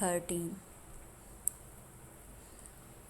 13।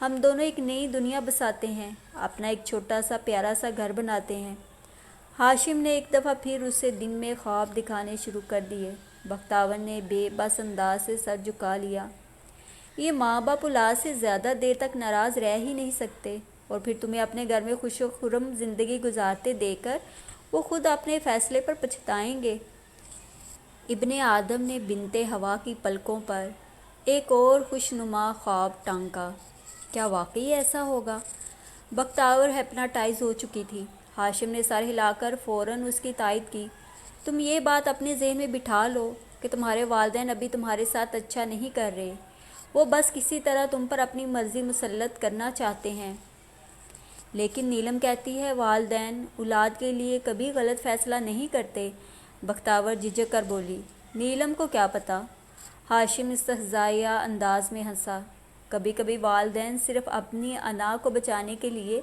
ہم دونوں ایک نئی دنیا بساتے ہیں، اپنا ایک چھوٹا سا پیارا سا گھر بناتے ہیں۔ ہاشم نے ایک دفعہ پھر اسے دن میں خواب دکھانے شروع کر دیے۔ بختیور نے بے بس انداز سے سر جھکا لیا۔ یہ ماں باپ اولاد سے زیادہ دیر تک ناراض رہ ہی نہیں سکتے، اور پھر تمہیں اپنے گھر میں خوش و خرم زندگی گزارتے دیکھ کر وہ خود اپنے فیصلے پر پچھتائیں گے۔ ابن آدم نے بنت حوا کی پلکوں پر ایک اور خوشنما خواب ٹانکا۔ کیا واقعی ایسا ہوگا؟ بختیور ہپناٹائز ہو چکی تھی۔ ہاشم نے سر ہلا کر فوراً اس کی تائید کی۔ تم یہ بات اپنے ذہن میں بٹھا لو کہ تمہارے والدین ابھی تمہارے ساتھ اچھا نہیں کر رہے، وہ بس کسی طرح تم پر اپنی مرضی مسلط کرنا چاہتے ہیں۔ لیکن نیلم کہتی ہے والدین اولاد کے لیے کبھی غلط فیصلہ نہیں کرتے۔ بختیور جھجک کر بولی۔ نیلم کو کیا پتہ؟ ہاشم استہزائیہ انداز میں ہنسا۔ کبھی کبھی والدین صرف اپنی انا کو بچانے کے لیے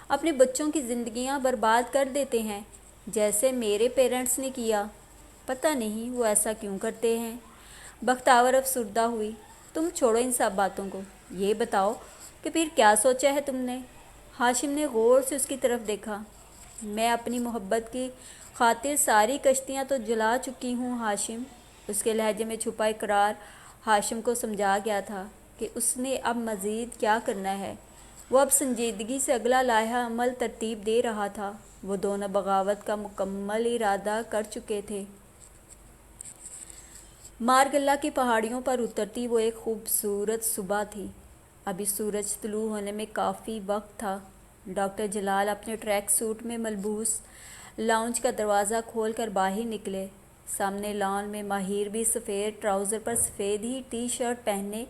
اپنے بچوں کی زندگیاں برباد کر دیتے ہیں، جیسے میرے پیرنٹس نے کیا۔ پتہ نہیں وہ ایسا کیوں کرتے ہیں۔ بختیور افسردہ ہوئی۔ تم چھوڑو ان سب باتوں کو، یہ بتاؤ کہ پھر کیا سوچا ہے تم نے؟ ہاشم نے غور سے اس کی طرف دیکھا۔ میں اپنی محبت کی خاطر ساری کشتیاں تو جلا چکی ہوں ہاشم۔ اس کے لہجے میں چھپا اقرار ہاشم کو سمجھا گیا تھا کہ اس نے اب مزید کیا کرنا ہے۔ وہ اب سنجیدگی سے اگلا لائحہ عمل ترتیب دے رہا تھا۔ وہ دونوں بغاوت کا مکمل ارادہ کر چکے تھے۔ مارگلہ کی پہاڑیوں پر اترتی وہ ایک خوبصورت صبح تھی۔ ابھی سورج طلوع ہونے میں کافی وقت تھا۔ ڈاکٹر جلال اپنے ٹریک سوٹ میں ملبوس لاؤنج کا دروازہ کھول کر باہر نکلے۔ سامنے لان میں ماہر بھی سفید ٹراؤزر پر سفید ہی ٹی شرٹ پہنے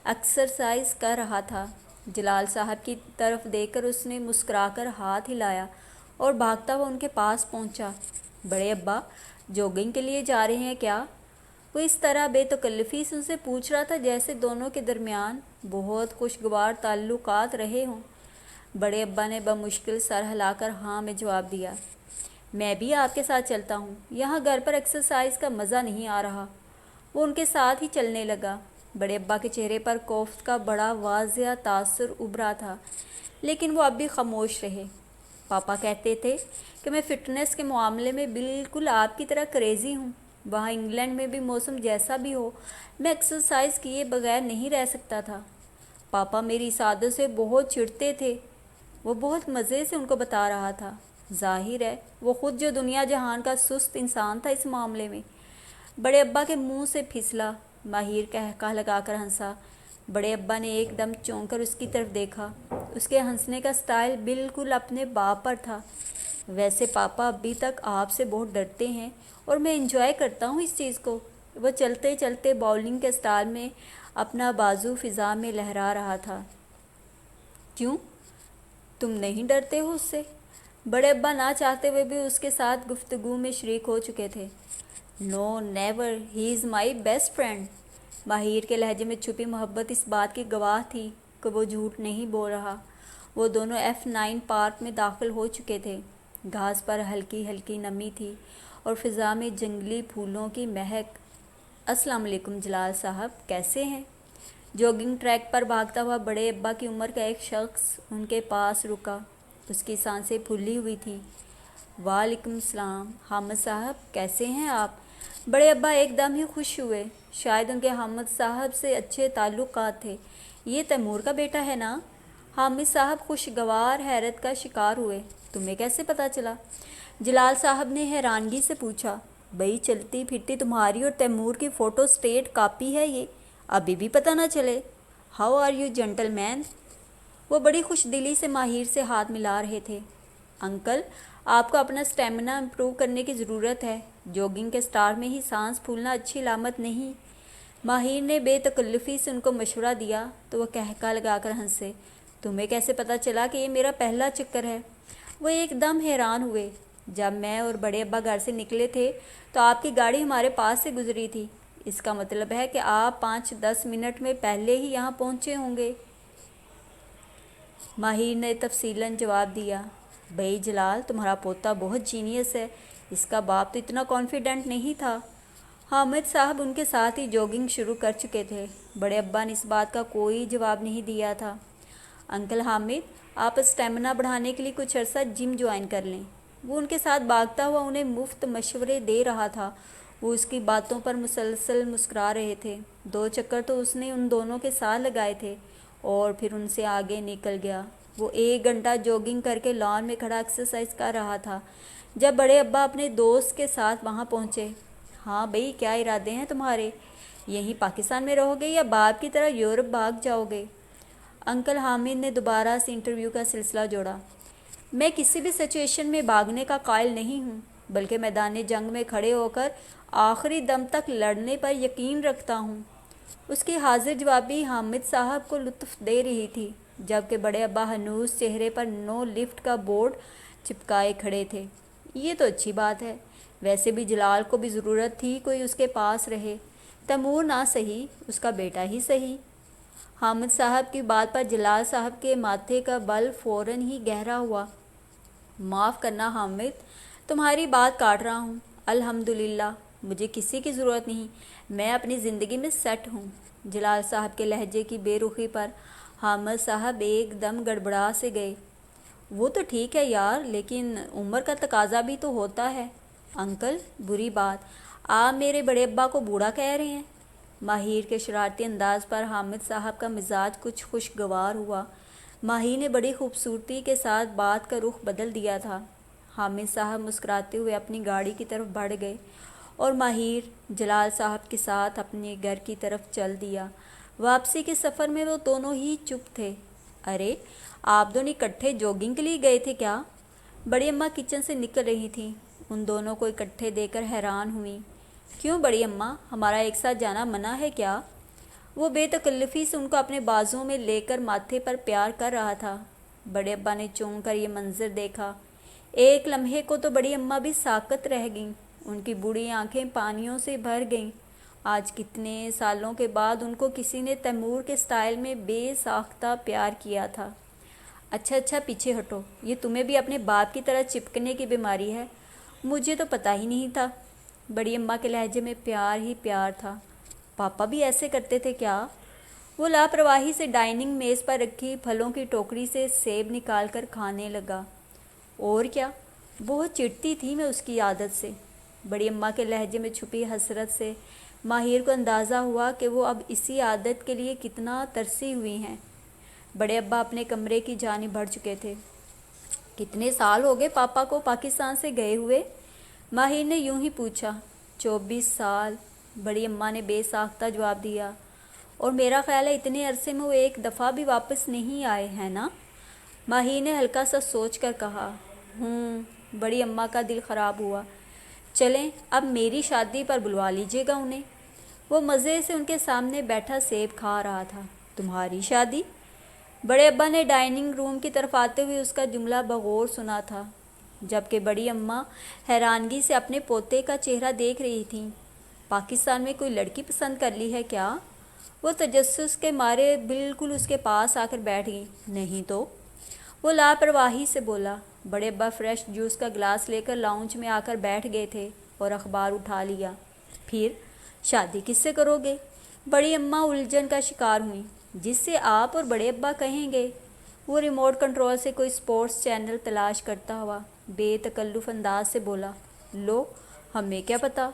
ایکسرسائز کر رہا تھا۔ جلال صاحب کی طرف دیکھ کر اس نے مسکرا کر ہاتھ ہلایا اور بھاگتا ہوا ان کے پاس پہنچا۔ بڑے ابا جوگنگ کے لیے جا رہے ہیں کیا؟ وہ اس طرح بے تکلفی سے ان سے پوچھ رہا تھا جیسے دونوں کے درمیان بہت خوشگوار تعلقات رہے ہوں۔ بڑے ابا نے بمشکل سر ہلا کر ہاں میں جواب دیا۔ میں بھی آپ کے ساتھ چلتا ہوں، یہاں گھر پر ایکسرسائز کا مزہ نہیں آ رہا۔ وہ ان کے ساتھ ہی چلنے لگا۔ بڑے ابا کے چہرے پر کوفت کا بڑا واضح تاثر ابھرا تھا، لیکن وہ اب بھی خاموش رہے۔ پاپا کہتے تھے کہ میں فٹنس کے معاملے میں بالکل آپ کی طرح کریزی ہوں۔ وہاں انگلینڈ میں بھی موسم جیسا بھی ہو، میں ایکسرسائز کیے بغیر نہیں رہ سکتا تھا۔ پاپا میری اس عادت سے بہت چڑھتے تھے۔ وہ بہت مزے سے ان کو بتا رہا تھا۔ ظاہر ہے وہ خود جو دنیا جہان کا سست انسان تھا اس معاملے میں۔ بڑے ابا کے منہ سے پھسلا۔ ماہر قہقہ لگا کر ہنسا۔ بڑے ابا نے ایک دم چونک کر اس کی طرف دیکھا۔ اس کے ہنسنے کا سٹائل بالکل اپنے باپ پر تھا۔ ویسے پاپا ابھی تک آپ سے بہت ڈرتے ہیں اور میں انجوائے کرتا ہوں اس چیز کو۔ وہ چلتے چلتے باؤلنگ کے سٹائل میں اپنا بازو فضا میں لہرا رہا تھا۔ کیوں؟ تم نہیں ڈرتے ہو اس سے؟ بڑے ابا نہ چاہتے ہوئے بھی اس کے ساتھ گفتگو میں شریک ہو چکے تھے۔ No never, he is my best friend. ماہر کے لہجے میں چھپی محبت اس بات کی گواہ تھی کہ وہ جھوٹ نہیں بول رہا۔ وہ دونوں F9 پارک میں داخل ہو چکے تھے۔ گھاس پر ہلکی ہلکی نمی تھی اور فضا میں جنگلی پھولوں کی مہک۔ السلام علیکم جلال صاحب، کیسے ہیں؟ جوگنگ ٹریک پر بھاگتا ہوا بڑے ابا کی عمر کا ایک شخص ان کے پاس رکا۔ اس کی سانسیں پھولی ہوئی تھیں۔ وعلیکم السلام حامد صاحب، کیسے ہیں آپ؟ بڑے ابا ایک دم ہی خوش ہوئے۔ شاید ان کے حامد صاحب سے اچھے تعلقات تھے۔ یہ تیمور کا بیٹا ہے نا؟ حامد صاحب خوشگوار حیرت کا شکار ہوئے۔ تمہیں کیسے پتہ چلا؟ جلال صاحب نے حیرانگی سے پوچھا۔ بھئی چلتی پھرتی تمہاری اور تیمور کی فوٹو سٹیٹ کاپی ہے یہ، ابھی بھی پتہ نہ چلے؟ ہاؤ آر یو جنٹل مین؟ وہ بڑی خوش دلی سے ماہر سے ہاتھ ملا رہے تھے۔ انکل، آپ کو اپنا سٹیمنا امپروو کرنے کی ضرورت ہے۔ جوگنگ کے سٹارٹ میں ہی سانس پھولنا اچھی علامت نہیں۔ ماہر نے بے تکلفی سے ان کو مشورہ دیا تو وہ قہقہ لگا کر ہنسے۔ تمہیں کیسے پتہ چلا کہ یہ میرا پہلا چکر ہے؟ وہ ایک دم حیران ہوئے۔ جب میں اور بڑے ابا گھر سے نکلے تھے تو آپ کی گاڑی ہمارے پاس سے گزری تھی۔ اس کا مطلب ہے کہ آپ 5-10 منٹ میں پہلے ہی یہاں پہنچے ہوں گے۔ ماہر نے تفصیلاً جواب دیا۔ بھئی جلال، تمہارا پوتا بہت جینیس ہے، اس کا باپ تو اتنا کانفیڈنٹ نہیں تھا۔ حامد صاحب ان کے ساتھ ہی جوگنگ شروع کر چکے تھے۔ بڑے ابا نے اس بات کا کوئی جواب نہیں دیا تھا۔ انکل حامد، آپ اسٹیمنا بڑھانے کے لیے کچھ عرصہ جم جوائن کر لیں۔ وہ ان کے ساتھ بھاگتا ہوا انہیں مفت مشورے دے رہا تھا۔ وہ اس کی باتوں پر مسلسل مسکرا رہے تھے۔ 2 چکر تو اس نے ان دونوں کے ساتھ لگائے تھے اور پھر ان سے آگے نکل گیا۔ وہ 1 گھنٹہ جوگنگ کر کے لان میں کھڑا ایکسرسائز کر رہا تھا جب بڑے ابا اپنے دوست کے ساتھ وہاں پہنچے۔ ہاں بھئی، کیا ارادے ہیں تمہارے؟ یہیں پاکستان میں رہو گے یا باپ کی طرح یورپ بھاگ جاؤ گے؟ انکل حامد نے دوبارہ سے انٹرویو کا سلسلہ جوڑا۔ میں کسی بھی سچویشن میں بھاگنے کا قائل نہیں ہوں، بلکہ میدان جنگ میں کھڑے ہو کر آخری دم تک لڑنے پر یقین رکھتا ہوں۔ اس کی حاضر جوابی حامد صاحب کو لطف دے رہی تھی، جبکہ بڑے ابا ہنوز چہرے پر نو لفٹ کا بورڈ چپکائے کھڑے تھے۔ یہ تو اچھی بات ہے۔ ویسے بھی جلال کو بھی ضرورت تھی کوئی اس کے پاس رہے، تیمور نہ صحیح، اس کا بیٹا ہی صحیح۔ حامد صاحب کی بات پر جلال صاحب کے ماتھے کا بل فوراً ہی گہرا ہوا۔ معاف کرنا حامد، تمہاری بات کاٹ رہا ہوں۔ الحمدللہ، مجھے کسی کی ضرورت نہیں، میں اپنی زندگی میں سیٹ ہوں۔ جلال صاحب کے لہجے کی بے رخی پر حامد صاحب ایک دم گڑبڑا سے گئے۔ وہ تو ٹھیک ہے یار، لیکن عمر کا تقاضا بھی تو ہوتا ہے۔ انکل، بری بات، آپ میرے بڑے ابا کو بوڑھا کہہ رہے ہیں؟ ماہر کے شرارتی انداز پر حامد صاحب کا مزاج کچھ خوشگوار ہوا۔ ماہر نے بڑی خوبصورتی کے ساتھ بات کا رخ بدل دیا تھا۔ حامد صاحب مسکراتے ہوئے اپنی گاڑی کی طرف بڑھ گئے اور ماہر جلال صاحب کے ساتھ اپنے گھر کی طرف چل دیا۔ واپسی کے سفر میں وہ دونوں ہی چپ تھے۔ ارے، آپ دونوں اکٹھے جوگنگ کے لیے گئے تھے کیا؟ بڑی اماں کچن سے نکل رہی تھیں، ان دونوں کو اکٹھے دیکھ کر حیران ہوئیں۔ کیوں بڑی اماں، ہمارا ایک ساتھ جانا منع ہے کیا؟ وہ بے تکلفی سے ان کو اپنے بازوؤں میں لے کر ماتھے پر پیار کر رہا تھا۔ بڑے ابا نے چونک کر یہ منظر دیکھا۔ ایک لمحے کو تو بڑی اماں بھی ساکت رہ گئیں، ان کی بوڑھی آنکھیں پانیوں سے بھر گئیں۔ آج کتنے سالوں کے بعد ان کو کسی نے تیمور کے سٹائل میں بے ساختہ پیار کیا تھا۔ اچھا پیچھے ہٹو، یہ تمہیں بھی اپنے باپ کی طرح چپکنے کی بیماری ہے؟ مجھے تو پتہ ہی نہیں تھا۔ بڑی اماں کے لہجے میں پیار ہی پیار تھا۔ پاپا بھی ایسے کرتے تھے کیا؟ وہ لاپرواہی سے ڈائننگ میز پر رکھی پھلوں کی ٹوکری سے سیب نکال کر کھانے لگا۔ اور کیا، بہت چڑھتی تھی میں اس کی عادت سے۔ بڑی اماں کے لہجے میں چھپی حسرت سے ماہر کو اندازہ ہوا کہ وہ اب اسی عادت کے لیے کتنا ترسی ہوئی ہیں۔ بڑے ابا اپنے کمرے کی جانب بڑھ چکے تھے۔ کتنے سال ہو گئے پاپا کو پاکستان سے گئے ہوئے؟ ماہر نے یوں ہی پوچھا۔ 24 سال، بڑی اماں نے بے ساختہ جواب دیا۔ اور میرا خیال ہے اتنے عرصے میں وہ ایک دفعہ بھی واپس نہیں آئے ہیں نا؟ ماہر نے ہلکا سا سوچ کر کہا۔ بڑی اماں کا دل خراب ہوا۔ چلیں، اب میری شادی پر بلوا لیجیے گا انہیں۔ وہ مزے سے ان کے سامنے بیٹھا سیب کھا رہا تھا۔ تمہاری شادی؟ بڑے ابا نے ڈائننگ روم کی طرف آتے ہوئے اس کا جملہ بغور سنا تھا، جبکہ بڑی اماں حیرانگی سے اپنے پوتے کا چہرہ دیکھ رہی تھیں۔ پاکستان میں کوئی لڑکی پسند کر لی ہے کیا؟ وہ تجسس کے مارے بالکل اس کے پاس آ کر بیٹھ گئی۔ نہیں تو، وہ لاپرواہی سے بولا۔ بڑے ابا فریش جوس کا گلاس لے کر لاؤنج میں آ کر بیٹھ گئے تھے اور اخبار اٹھا لیا۔ پھر شادی کس سے کرو گے؟ بڑی اماں الجھن کا شکار ہوئیں۔ جس سے آپ اور بڑے ابا کہیں گے۔ وہ ریموٹ کنٹرول سے کوئی سپورٹس چینل تلاش کرتا ہوا بے تکلف انداز سے بولا۔ لو، ہمیں کیا پتہ؟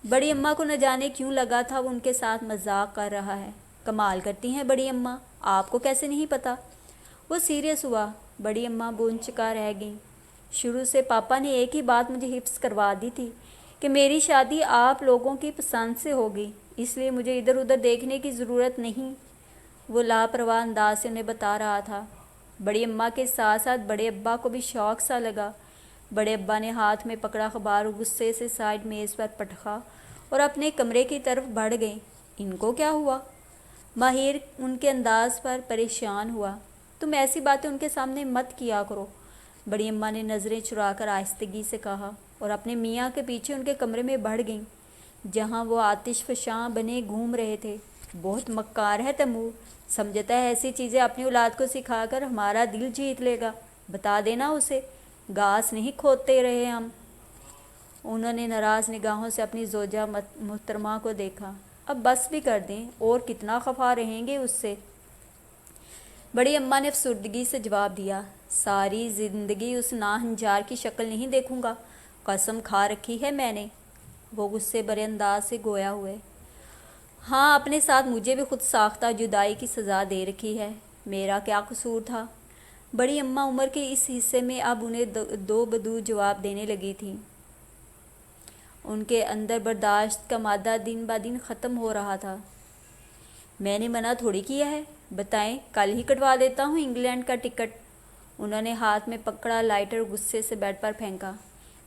بڑی اماں کو نہ جانے کیوں لگا تھا وہ ان کے ساتھ مذاق کر رہا ہے۔ کمال کرتی ہیں بڑی اماں، آپ کو کیسے نہیں پتہ؟ وہ سیریس ہوا۔ بڑی اماں بونچکا رہ گئیں۔ شروع سے پاپا نے ایک ہی بات مجھے حفظ کروا دی تھی کہ میری شادی آپ لوگوں کی پسند سے ہوگی، اس لیے مجھے ادھر ادھر دیکھنے کی ضرورت نہیں۔ وہ لاپرواہ انداز سے انہیں بتا رہا تھا۔ بڑی اماں کے ساتھ ساتھ بڑے ابا کو بھی شوق سا لگا۔ بڑے ابا نے ہاتھ میں پکڑا اخبار غصے سے سائیڈ میز پر پٹکا اور اپنے کمرے کی طرف بڑھ گئے۔ ان کو کیا ہوا؟ ماہر ان کے انداز پر پریشان ہوا۔ تم ایسی باتیں ان کے سامنے مت کیا کرو، بڑی اماں نے نظریں چرا کر آہستگی سے کہا اور اپنے میاں کے پیچھے ان کے کمرے میں بڑھ گئیں، جہاں وہ آتش فشاں بنے گھوم رہے تھے۔ بہت مکار ہے تیمور، سمجھتا ہے ایسی چیزیں اپنی اولاد کو سکھا کر ہمارا دل جیت لے گا۔ بتا دینا اسے، گھاس نہیں کھودتے رہے ہم۔ انہوں نے ناراض نگاہوں سے اپنی زوجہ محترمہ کو دیکھا۔ اب بس بھی کر دیں، اور کتنا خفا رہیں گے اس سے؟ بڑی اماں نے افسردگی سے جواب دیا، ساری زندگی اس ناہنجار کی شکل نہیں دیکھوں گا، قسم کھا رکھی ہے میں نے۔ وہ غصے بھرے انداز سے گویا ہوئے۔ ہاں، اپنے ساتھ مجھے بھی خود ساختہ جدائی کی سزا دے رکھی ہے، میرا کیا قصور تھا؟ بڑی اماں عمر کے اس حصے میں اب انہیں دو بدو جواب دینے لگی تھیں۔ ان کے اندر برداشت کا مادہ دن بدن ختم ہو رہا تھا۔ میں نے منع تھوڑی کیا ہے، بتائیں، کل ہی کٹوا دیتا ہوں انگلینڈ کا ٹکٹ۔ انہوں نے ہاتھ میں پکڑا لائٹر غصے سے بیڈ پر پھینکا۔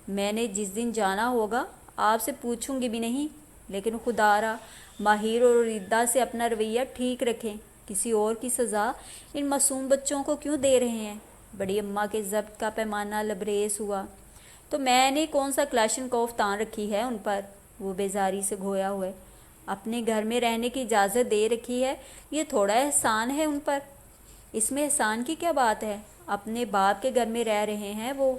میں نے جس دن جانا ہوگا آپ سے پوچھوں گی بھی نہیں، لیکن خدا را ماہر اور ریدہ سے اپنا رویہ ٹھیک رکھیں، کسی اور کی سزا ان معصوم بچوں کو کیوں دے رہے ہیں؟ بڑی اماں کے ضبط کا پیمانہ لبریز ہوا۔ تو میں نے کون سا کلاشنکوف تان رکھی ہے ان پر؟ وہ بیزاری سے گھویا ہوئے۔ اپنے گھر میں رہنے کی اجازت دے رکھی ہے، یہ تھوڑا احسان ہے ان پر؟ اس میں احسان کی کیا بات ہے؟ اپنے باپ کے گھر میں رہ رہے ہیں وہ۔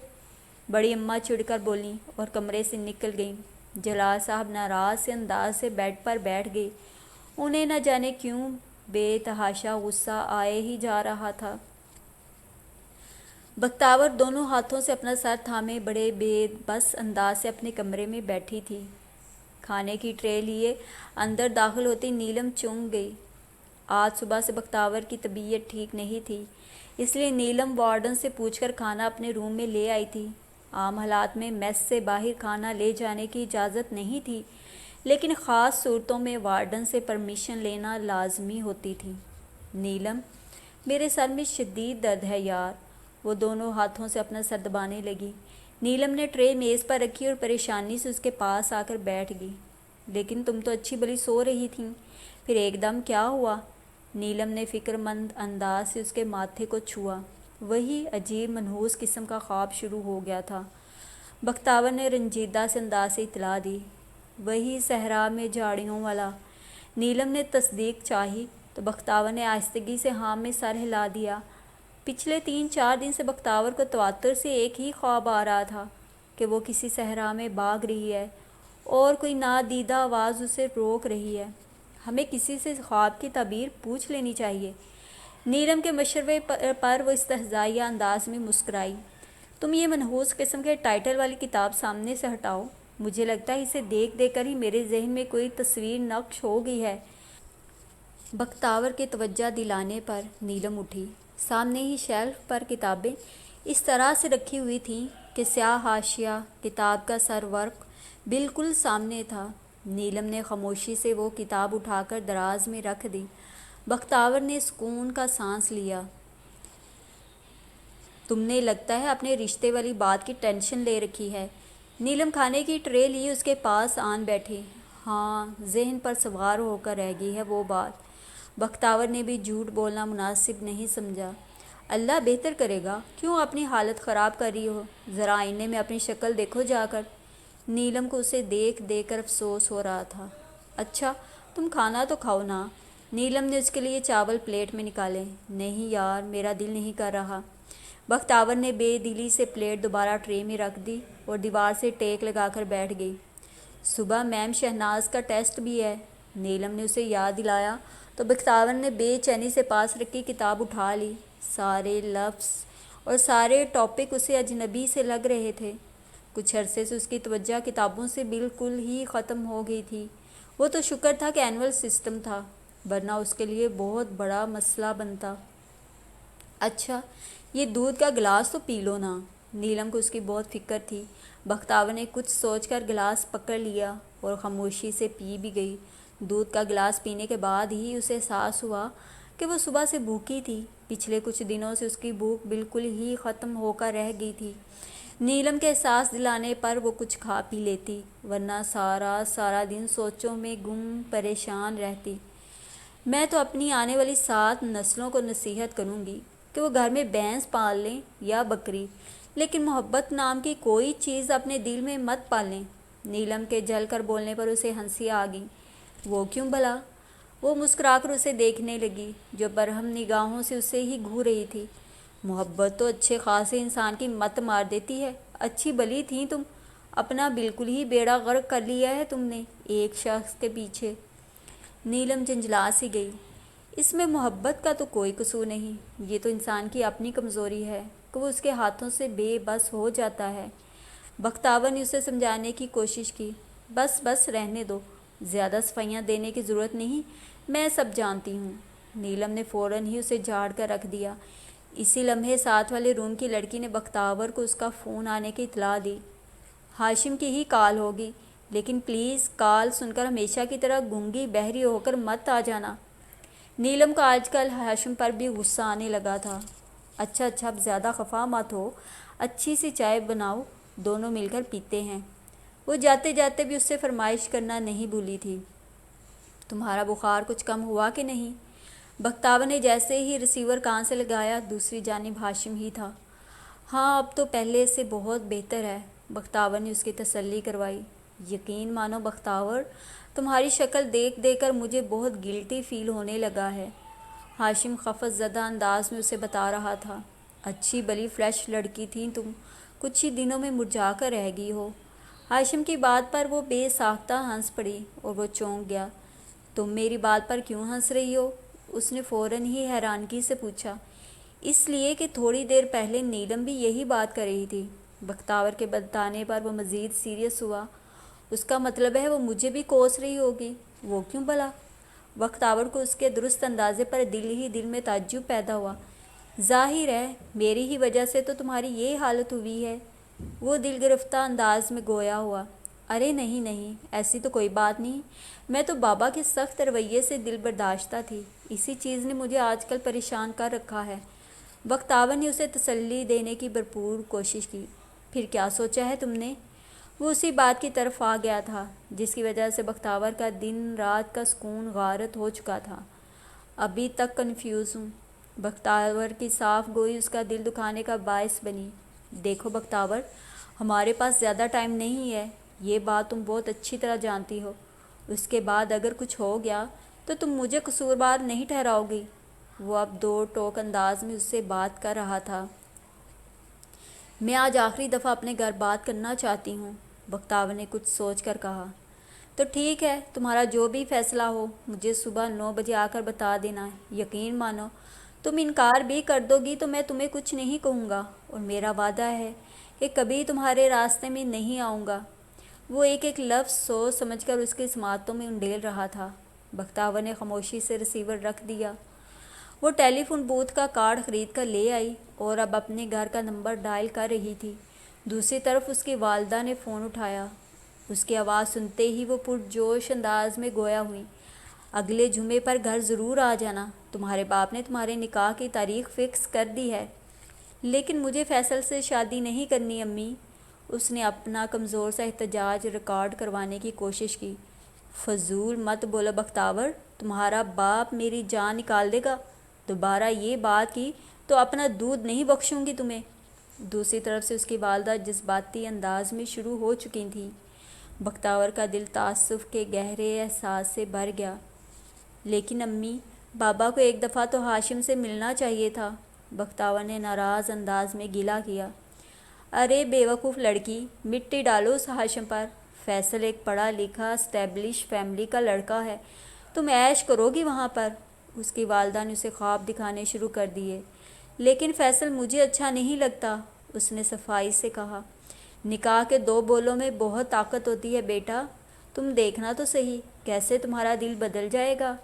بڑی اماں چڑھ کر بولیں اور کمرے سے نکل گئیں۔ جلال صاحب ناراض سے انداز سے بیڈ پر بیٹھ گئے۔ انہیں نہ جانے کیوں بے تحاشا غصہ آئے ہی جا رہا تھا۔ بختیار دونوں ہاتھوں سے اپنا سر تھامے بڑے بے بس انداز سے اپنے کمرے میں بیٹھی تھی۔ کھانے کی ٹرے لیے اندر داخل ہوتی نیلم چونک گئی۔ آج صبح سے بختیار کی طبیعت ٹھیک نہیں تھی، اس لیے نیلم وارڈن سے پوچھ کر کھانا اپنے روم میں لے آئی تھی۔ عام حالات میں میس سے باہر کھانا لے جانے کی اجازت نہیں تھی، لیکن خاص صورتوں میں وارڈن سے پرمیشن لینا لازمی ہوتی تھی۔ نیلم، میرے سر میں شدید درد ہے یار۔ وہ دونوں ہاتھوں سے اپنا سر دبانے لگی۔ نیلم نے ٹرے میز پر رکھی اور پریشانی سے اس کے پاس آ کر بیٹھ گئی۔ لیکن تم تو اچھی بھلی سو رہی تھیں، پھر ایک دم کیا ہوا؟ نیلم نے فکر مند انداز سے اس کے ماتھے کو چھوا۔ وہی عجیب منحوس قسم کا خواب شروع ہو گیا تھا، بختیار نے رنجیدہ سے انداز سے اطلاع دی۔ وہی صحرا میں جھاڑیوں والا؟ نیلم نے تصدیق چاہی تو بختیار نے آہستگی سے ہاں میں سر ہلا دیا۔ پچھلے 3-4 دن سے بختیار کو تواتر سے ایک ہی خواب آ رہا تھا کہ وہ کسی صحرا میں بھاگ رہی ہے اور کوئی نادیدہ آواز اسے روک رہی ہے۔ ہمیں کسی سے خواب کی تعبیر پوچھ لینی چاہیے۔ نیلم کے مشورے پر وہ استہزائیہ انداز میں مسکرائی۔ تم یہ منحوس قسم کے ٹائٹل والی کتاب سامنے سے ہٹاؤ، مجھے لگتا ہے اسے دیکھ دیکھ کر ہی میرے ذہن میں کوئی تصویر نقش ہو گئی ہے۔ بختیار کے توجہ دلانے پر نیلم اٹھی۔ سامنے ہی شیلف پر کتابیں اس طرح سے رکھی ہوئی تھیں کہ سیاہ حاشیہ کتاب کا سر ورق بالکل سامنے تھا۔ نیلم نے خاموشی سے وہ کتاب اٹھا کر دراز میں رکھ دی۔ بختیار نے سکون کا سانس لیا۔ تم نے لگتا ہے اپنے رشتے والی بات کی ٹینشن لے رکھی ہے۔ نیلم کھانے کی ٹرے لیے اس کے پاس آن بیٹھی۔ ہاں، ذہن پر سوار ہو کر رہ گئی ہے وہ بات۔ بختیار نے بھی جھوٹ بولنا مناسب نہیں سمجھا۔ اللہ بہتر کرے گا، کیوں اپنی حالت خراب کر رہی ہو؟ ذرا آئینے میں اپنی شکل دیکھو جا کر۔ نیلم کو اسے دیکھ دیکھ کر افسوس ہو رہا تھا۔ اچھا، تم کھانا تو کھاؤ نا۔ نیلم نے اس کے لیے چاول پلیٹ میں نکالے۔ نہیں یار، میرا دل نہیں کر رہا۔ بختیار نے بے دلی سے پلیٹ دوبارہ ٹرے میں رکھ دی اور دیوار سے ٹیک لگا کر بیٹھ گئی۔ صبح میم شہناز کا ٹیسٹ بھی ہے، نیلم نے اسے یاد دلایا تو بختیار نے بے چینی سے پاس رکھی کتاب اٹھا لی۔ سارے لفظ اور سارے ٹاپک اسے اجنبی سے لگ رہے تھے۔ کچھ عرصے سے اس کی توجہ کتابوں سے بالکل ہی ختم ہو گئی تھی۔ وہ تو شکر تھا کہ اینول سسٹم تھا، ورنہ اس کے لیے بہت بڑا مسئلہ بنتا۔ اچھا، یہ دودھ کا گلاس تو پی لو نا۔ نیلم کو اس کی بہت فکر تھی۔ بختیار نے کچھ سوچ کر گلاس پکڑ لیا اور خاموشی سے پی بھی گئی۔ دودھ کا گلاس پینے کے بعد ہی اسے احساس ہوا کہ وہ صبح سے بھوکی تھی۔ پچھلے کچھ دنوں سے اس کی بھوک بالکل ہی ختم ہو کر رہ گئی تھی۔ نیلم کے احساس دلانے پر وہ کچھ کھا پی لیتی، ورنہ سارا دن سوچوں میں گم پریشان رہتی۔ میں تو اپنی آنے والی 7 نسلوں کو نصیحت کروں گی کہ وہ گھر میں بھینس پال لیں یا بکری، لیکن محبت نام کی کوئی چیز اپنے دل میں مت پالیں۔ نیلم کے جل کر بولنے پر اسے ہنسی آ گئی۔ وہ کیوں بھلا؟ وہ مسکرا کر اسے دیکھنے لگی، جو برہم نگاہوں سے اسے ہی گھور رہی تھی۔ محبت تو اچھے خاصے انسان کی مت مار دیتی ہے۔ اچھی بلی تھیں تم، اپنا بالکل ہی بیڑا غرق کر لیا ہے تم نے ایک شخص کے پیچھے۔ نیلم جھنجھلا سی گئی۔ اس میں محبت کا تو کوئی قصور نہیں، یہ تو انسان کی اپنی کمزوری ہے کہ وہ اس کے ہاتھوں سے بے بس ہو جاتا ہے۔ بختیور نے اسے سمجھانے کی کوشش کی۔ بس بس رہنے دو، زیادہ صفائیاں دینے کی ضرورت نہیں، میں سب جانتی ہوں۔ نیلم نے فوراً ہی اسے جھاڑ کر رکھ دیا۔ اسی لمحے ساتھ والے روم کی لڑکی نے بختیور کو اس کا فون آنے کی اطلاع دی۔ ہاشم کی ہی کال ہوگی، لیکن پلیز کال سن کر ہمیشہ کی طرح گونگی بہری ہو کر مت آ جانا۔ نیلم کو آج کل ہاشم پر بھی غصہ آنے لگا تھا۔ اچھا اب زیادہ خفا مت ہو، اچھی سی چائے بناؤ، دونوں مل کر پیتے ہیں۔ وہ جاتے جاتے بھی اس سے فرمائش کرنا نہیں بھولی تھی، تمہارا بخار کچھ کم ہوا کہ نہیں؟ بختیور نے جیسے ہی ریسیور کان سے لگایا، دوسری جانب ہاشم ہی تھا۔ ہاں اب تو پہلے سے بہت بہتر ہے، بختیور نے اس کی تسلی کروائی۔ یقین مانو بختیور، تمہاری شکل دیکھ دیکھ کر مجھے بہت گلٹی فیل ہونے لگا ہے، ہاشم خفت زدہ انداز میں اسے بتا رہا تھا۔ اچھی بلی فریش لڑکی تھی تم، کچھ ہی دنوں میں مرجھا کر رہ گئی ہو۔ ہاشم کی بات پر وہ بے ساختہ ہنس پڑی اور وہ چونک گیا۔ تم میری بات پر کیوں ہنس رہی ہو؟ اس نے فوراً ہی حیرانگی سے پوچھا۔ اس لیے کہ تھوڑی دیر پہلے نیلم بھی یہی بات کر رہی تھی۔ بختیور کے بتانے پر وہ مزید سیریس ہوا۔ اس کا مطلب ہے وہ مجھے بھی کوس رہی ہوگی؟ وہ کیوں بھلا؟ بختیور کو اس کے درست اندازے پر دل ہی دل میں تعجب پیدا ہوا۔ ظاہر ہے میری ہی وجہ سے تو تمہاری یہ حالت ہوئی ہے، وہ دل گرفتہ انداز میں گویا ہوا۔ ارے نہیں، ایسی تو کوئی بات نہیں، میں تو بابا کے سخت رویے سے دل برداشتہ تھی، اسی چیز نے مجھے آج کل پریشان کر رکھا ہے۔ بختیور نے اسے تسلی دینے کی بھرپور کوشش کی۔ پھر کیا سوچا ہے تم نے؟ وہ اسی بات کی طرف آ گیا تھا جس کی وجہ سے بختیور کا دن رات کا سکون غارت ہو چکا تھا۔ ابھی تک کنفیوز ہوں۔ بختیور کی صاف گوئی اس کا دل دکھانے کا باعث بنی۔ دیکھو بختیور، ہمارے پاس زیادہ ٹائم نہیں ہے، یہ بات تم بہت اچھی طرح جانتی ہو۔ اس کے بعد اگر کچھ ہو گیا تو تم مجھے قصوروار نہیں ٹھہراؤ گی۔ وہ اب دو ٹوک انداز میں اس سے بات کر رہا تھا۔ میں آج آخری دفعہ اپنے گھر بات کرنا چاہتی ہوں، بختیور نے کچھ سوچ کر کہا۔ تو ٹھیک ہے، تمہارا جو بھی فیصلہ ہو مجھے صبح 9 بجے آ کر بتا دینا۔ یقین مانو تم انکار بھی کر دو گی تو میں تمہیں کچھ نہیں کہوں گا، اور میرا وعدہ ہے کہ کبھی تمہارے راستے میں نہیں آؤں گا۔ وہ ایک ایک لفظ سوچ سمجھ کر اس کی سماعتوں میں انڈیل رہا تھا۔ بختیور نے خاموشی سے ریسیور رکھ دیا۔ وہ ٹیلی فون بوتھ کا کارڈ خرید کر لے آئی اور اب اپنے گھر کا نمبر ڈائل کر رہی تھی۔ دوسری طرف اس کی والدہ نے فون اٹھایا۔ اس کی آواز سنتے ہی وہ پرجوش انداز میں گویا ہوئیں۔ اگلے جمعے پر گھر ضرور آ جانا، تمہارے باپ نے تمہارے نکاح کی تاریخ فکس کر دی ہے۔ لیکن مجھے فیصل سے شادی نہیں کرنی امی۔ اس نے اپنا کمزور سا احتجاج ریکارڈ کروانے کی کوشش کی۔ فضول مت بولو بختیور، تمہارا باپ میری جان نکال دے گا۔ دوبارہ یہ بات کی تو اپنا دودھ نہیں بخشوں گی تمہیں۔ دوسری طرف سے اس کی والدہ جذباتی انداز میں شروع ہو چکی تھیں۔ بختیور کا دل تعصب کے گہرے احساس سے بھر گیا۔ لیکن امی، بابا کو ایک دفعہ تو ہاشم سے ملنا چاہیے تھا، بختیور نے ناراض انداز میں گلہ کیا۔ ارے بے وقوف لڑکی، مٹی ڈالو اس ہاشم پر۔ فیصل ایک پڑھا لکھا اسٹیبلش فیملی کا لڑکا ہے، تم عیش کرو گی وہاں پر۔ اس کی والدہ نے اسے خواب دکھانے شروع کر دیے۔ لیکن فیصل مجھے اچھا نہیں لگتا، اس نے صفائی سے کہا۔ نکاح کے 2 بولوں میں بہت طاقت ہوتی ہے بیٹا، تم دیکھنا تو صحیح کیسے تمہارا دل بدل جائے گا۔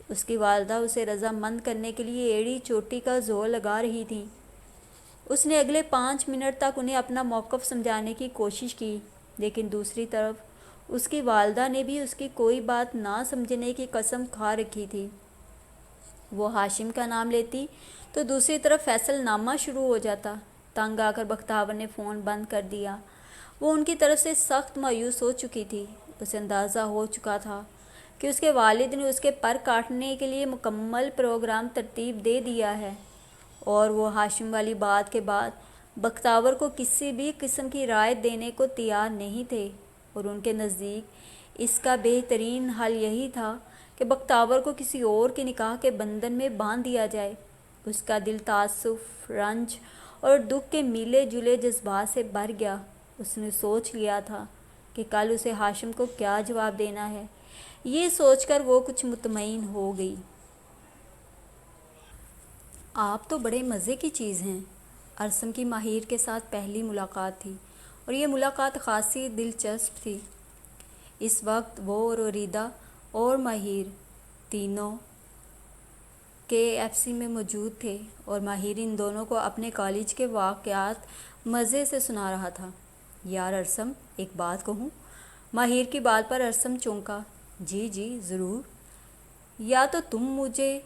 اس کی والدہ اسے رضامند کرنے کے لیے ایڑی چوٹی کا زور لگا رہی تھیں۔ اس نے اگلے 5 منٹ تک انہیں اپنا موقف سمجھانے کی کوشش کی، لیکن دوسری طرف اس کی والدہ نے بھی اس کی کوئی بات نہ سمجھنے کی قسم کھا رکھی تھی۔ وہ ہاشم کا نام لیتی تو دوسری طرف فیصل نامہ شروع ہو جاتا۔ تنگ آ کر بختیور نے فون بند کر دیا۔ وہ ان کی طرف سے سخت مایوس ہو چکی تھی۔ اسے اندازہ ہو چکا تھا کہ اس کے والد نے اس کے پر کاٹنے کے لیے مکمل پروگرام ترتیب دے دیا ہے، اور وہ ہاشم والی بات کے بعد بختیور کو کسی بھی قسم کی رعایت دینے کو تیار نہیں تھے، اور ان کے نزدیک اس کا بہترین حل یہی تھا کہ بختیور کو کسی اور کے نکاح کے بندھن میں باندھ دیا جائے۔ اس کا دل تعصب، رنج اور دکھ کے ملے جلے جذبات سے بھر گیا۔ اس نے سوچ لیا تھا کہ کل اسے ہاشم کو کیا جواب دینا ہے۔ یہ سوچ کر وہ کچھ مطمئن ہو گئی۔ آپ تو بڑے مزے کی چیز ہیں۔ ارسم کی ماہر کے ساتھ پہلی ملاقات تھی اور یہ ملاقات خاصی دلچسپ تھی۔ اس وقت وہ اور وریدہ اور ماہر تینوں KFC میں موجود تھے اور ماہر ان دونوں کو اپنے کالج کے واقعات مزے سے سنا رہا تھا۔ یار ارسم، ایک بات کہوں؟ ماہر کی بات پر ارسم چونکا۔ جی جی ضرور۔ یا تو تم مجھے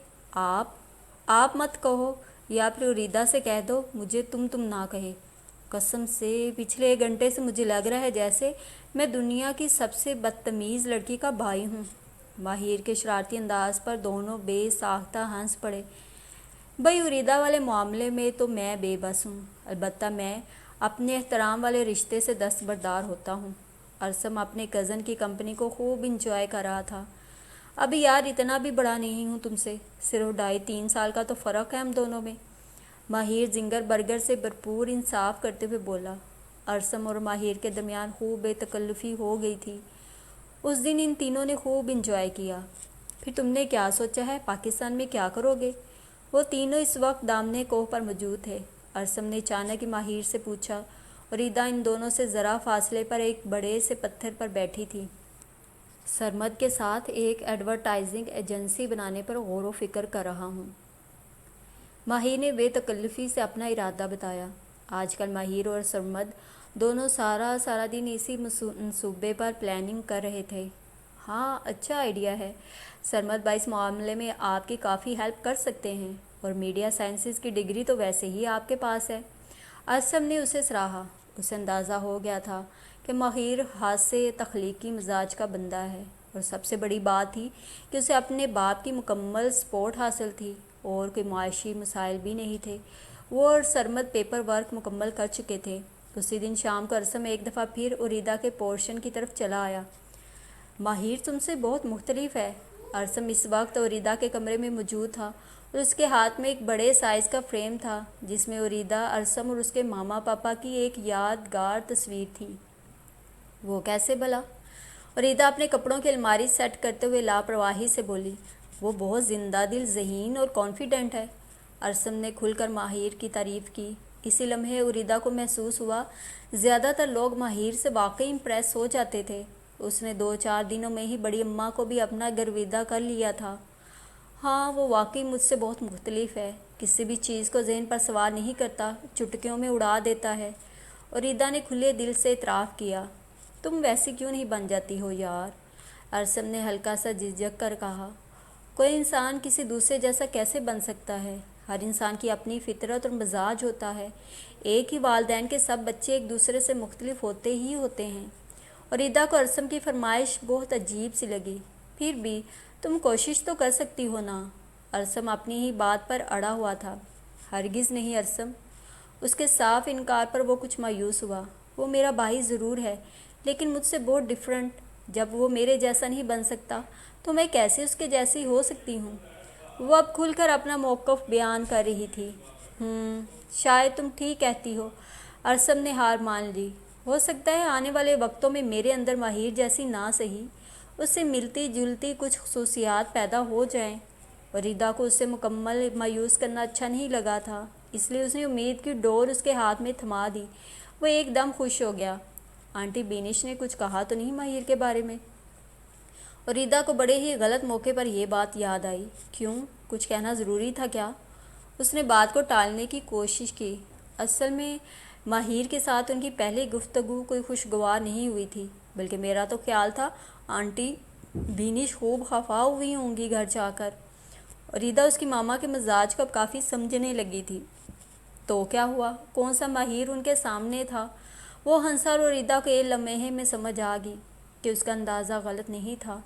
آپ مت کہو یا پھر وریدہ سے کہہ دو مجھے تم نہ کہے۔ قسم سے پچھلے 1 گھنٹے سے مجھے لگ رہا ہے جیسے میں دنیا کی سب سے بدتمیز لڑکی کا بھائی ہوں۔ ماہر کے شرارتی انداز پر دونوں بے ساختہ ہنس پڑے۔ بھائی وریدہ والے معاملے میں تو میں بے بس ہوں، البتہ میں اپنے احترام والے رشتے سے دستبردار ہوتا ہوں۔ ارسم اپنے کزن کی کمپنی کو خوب انجوائے کر رہا تھا۔ ابھی یار اتنا بھی بڑا نہیں ہوں تم سے، صرف 2.5-3 سال کا تو فرق ہے ہم دونوں میں۔ ماہر زنگر برگر سے بھرپور انصاف کرتے ہوئے بولا۔ ارسم اور ماہر کے درمیان خوب بے تکلفی ہو گئی تھی۔ اس دن ان تینوں نے خوب انجوائے کیا۔ پھر تم نے کیا سوچا ہے پاکستان میں کیا کرو گے؟ وہ تینوں اس وقت دامنے کوہ پر موجود تھے۔ ارسم نے اچانک ماہر سے پوچھا۔ وریدہ ان دونوں سے ذرا فاصلے پر ایک بڑے سے پتھر پر بیٹھی تھی۔ سرمد کے ساتھ ایک ایڈورٹائزنگ ایجنسی بنانے پر غور و فکر کر رہا ہوں۔ ماہر نے بے تکلفی سے اپنا ارادہ بتایا۔ آج کل ماہر اور سرمد دونوں سارا دن اسی منصوبے پر پلاننگ کر رہے تھے۔ ہاں اچھا آئیڈیا ہے۔ سرمد بھائی اس معاملے میں آپ کی کافی ہیلپ کر سکتے ہیں، اور میڈیا سائنسز کی ڈگری تو ویسے ہی آپ کے پاس ہے۔ ارسم نے اسے سراہا۔ اسے اندازہ ہو گیا تھا کہ ماہر ہاتھ سے تخلیقی مزاج کا بندہ ہے، اور سب سے بڑی بات تھی کہ اسے اپنے باپ کی مکمل سپورٹ حاصل تھی اور کوئی معاشی مسائل بھی نہیں تھے۔ وہ اور سرمد پیپر ورک مکمل کر چکے تھے۔ اسی دن شام کو ارسم ایک دفعہ پھر وریدہ کے پورشن کی طرف چلا آیا۔ ماہر تم سے بہت مختلف ہے۔ ارسم اس وقت وریدہ کے کمرے میں موجود تھا اور اس کے ہاتھ میں ایک بڑے سائز کا فریم تھا جس میں وریدہ، ارسم اور اس کے ماما پاپا کی ایک یادگار تصویر تھی۔ وہ کیسے بھلا؟ وریدہ اپنے کپڑوں کی الماری سیٹ کرتے ہوئے لاپرواہی سے بولی۔ وہ بہت زندہ دل، ذہین اور کانفیڈنٹ ہے۔ ارسم نے کھل کر ماہر کی تعریف کی۔ اسی لمحے وریدہ کو محسوس ہوا زیادہ تر لوگ ماہر سے واقعی امپریس ہو جاتے تھے۔ اس نے 2-4 دنوں میں ہی بڑی اماں کو بھی اپنا گرویدہ کر لیا تھا۔ ہاں وہ واقعی مجھ سے بہت مختلف ہے، کسی بھی چیز کو ذہن پر سوار نہیں کرتا، چٹکیوں میں اڑا دیتا ہے۔ وریدہ نے کھلے دل سے اعتراف کیا۔ تم ویسی کیوں نہیں بن جاتی ہو یار؟ ارسم نے ہلکا سا جھجک کر کہا۔ کوئی انسان کسی دوسرے جیسا کیسے بن سکتا ہے؟ ہر انسان کی اپنی فطرت اور مزاج ہوتا ہے۔ ایک ہی والدین کے سب بچے ایک دوسرے سے مختلف ہوتے ہی ہوتے ہیں۔ وریدہ کو ارسم کی فرمائش بہت عجیب سی لگی۔ پھر بھی تم کوشش تو کر سکتی ہو نا؟ ارسم اپنی ہی بات پر اڑا ہوا تھا۔ ہرگز نہیں ارسم۔ اس کے صاف انکار پر وہ کچھ مایوس ہوا۔ وہ میرا بھائی ضرور ہے، لیکن مجھ سے بہت ڈیفرنٹ۔ جب وہ میرے جیسا نہیں بن سکتا تو میں کیسے اس کے جیسی ہو سکتی ہوں؟ وہ اب کھل کر اپنا موقف بیان کر رہی تھی۔ شاید تم ٹھیک کہتی ہو۔ ارسم نے ہار مان لی۔ ہو سکتا ہے آنے والے وقتوں میں میرے اندر ماہر جیسی نہ سہی، اس سے ملتی جلتی کچھ خصوصیات پیدا ہو جائیں۔ وریدہ کو اس سے مکمل مایوس کرنا اچھا نہیں لگا تھا، اس لیے اس نے امید کی ڈور اس کے ہاتھ میں تھما دی۔ وہ ایک دم خوش ہو گیا۔ آنٹی بینش نے کچھ کہا تو نہیں ماہر کے بارے میں؟ وریدہ کو بڑے ہی غلط موقع پر یہ بات یاد آئی۔ کیوں؟ کچھ کہنا ضروری تھا کیا؟ اس نے بات کو ٹالنے کی کوشش کی۔ اصل میں ماہر کے ساتھ ان کی پہلی گفتگو کوئی خوشگوار نہیں ہوئی تھی، بلکہ میرا تو خیال تھا آنٹی بینش خوب خفا ہوئی ہوں گی گھر جا کر۔ وریدہ اس کی ماما کے مزاج کو اب کافی سمجھنے لگی تھی۔ تو کیا ہوا؟ کون سا ماہر ان کے سامنے تھا؟ وہ ہنسا اور وریدہ کو ایک لمحے میں سمجھ آ گئی کہ اس کا اندازہ غلط نہیں تھا۔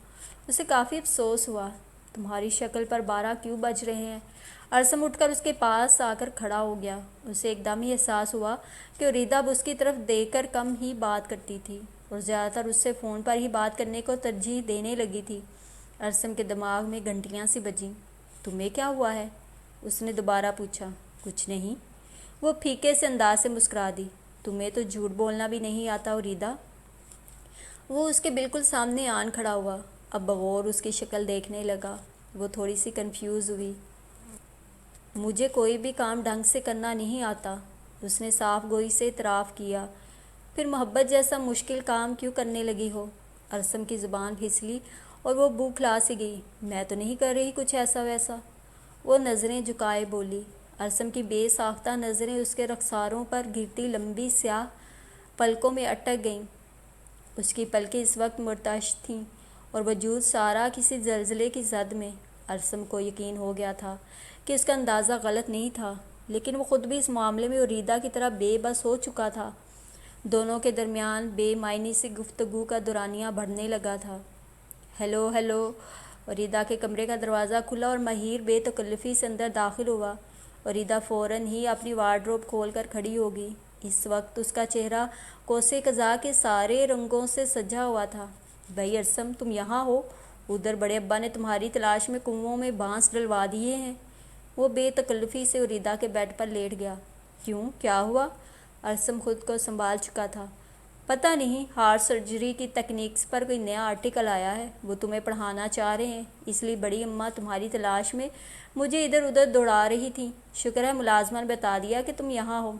اسے کافی افسوس ہوا۔ تمہاری شکل پر 12 کیوں بج رہے ہیں؟ ارسم اٹھ کر اس کے پاس آ کر کھڑا ہو گیا۔ اسے ایک دم ہی احساس ہوا کہ وریدہ اب اس کی طرف دیکھ کر کم ہی بات کرتی تھی اور زیادہ تر اس سے فون پر ہی بات کرنے کو ترجیح دینے لگی تھی۔ ارسم کے دماغ میں گھنٹیاں سی بجیں۔ تمہیں کیا ہوا ہے؟ اس نے دوبارہ پوچھا۔ کچھ نہیں، وہ پھیکے سے انداز سے مسکرا دی۔ تمہیں تو جھوٹ بولنا بھی نہیں آتا وریدہ؟ وہ اس کے بالکل سامنے آن کھڑا ہوا۔ اب بغور اس کی شکل دیکھنے لگا۔ وہ تھوڑی سی کنفیوز ہوئی۔ مجھے کوئی بھی کام ڈھنگ سے کرنا نہیں آتا، اس نے صاف گوئی سے اعتراف کیا۔ پھر محبت جیسا مشکل کام کیوں کرنے لگی ہو؟ ارسم کی زبان پھسلی اور وہ بوکھلا سی گئی۔ میں تو نہیں کر رہی کچھ ایسا ویسا، وہ نظریں جھکائے بولی۔ ارسم کی بے ساختہ نظریں اس کے رخساروں پر گرتی لمبی سیاہ پلکوں میں اٹک گئیں۔ اس کی پلکیں اس وقت مرتعش تھیں اور وجود سارا کسی زلزلے کی زد میں۔ ارسم کو یقین ہو گیا تھا کہ اس کا اندازہ غلط نہیں تھا، لیکن وہ خود بھی اس معاملے میں اریدہ کی طرح بے بس ہو چکا تھا۔ دونوں کے درمیان بے معنی سی گفتگو کا دورانیہ بڑھنے لگا تھا۔ ہیلو ہیلو، اریدہ کے کمرے کا دروازہ کھلا اور ماہر بے تکلفی سے اندر داخل ہوا۔ اریدہ فوراً ہی اپنی وارڈروب کھول کر کھڑی ہو گئی۔ اس وقت اس کا چہرہ کوسے قزح کے سارے رنگوں سے سجا ہوا تھا۔ بھائی ارسم، تم یہاں ہو؟ ادھر بڑے ابا نے تمہاری تلاش میں کنوؤں میں بانس ڈلوا دیے ہیں۔ وہ بے تکلفی سے اریدہ کے بیڈ پر لیٹ گیا۔ کیوں، کیا ہوا؟ ارسم خود کو سنبھال چکا تھا۔ پتہ نہیں، ہارٹ سرجری کی تکنیکس پر کوئی نیا آرٹیکل آیا ہے، وہ تمہیں پڑھانا چاہ رہے ہیں، اس لیے بڑی اماں تمہاری تلاش میں مجھے ادھر ادھر دوڑا رہی تھیں۔ شکر ہے ملازمہ نے بتا دیا کہ تم یہاں ہو۔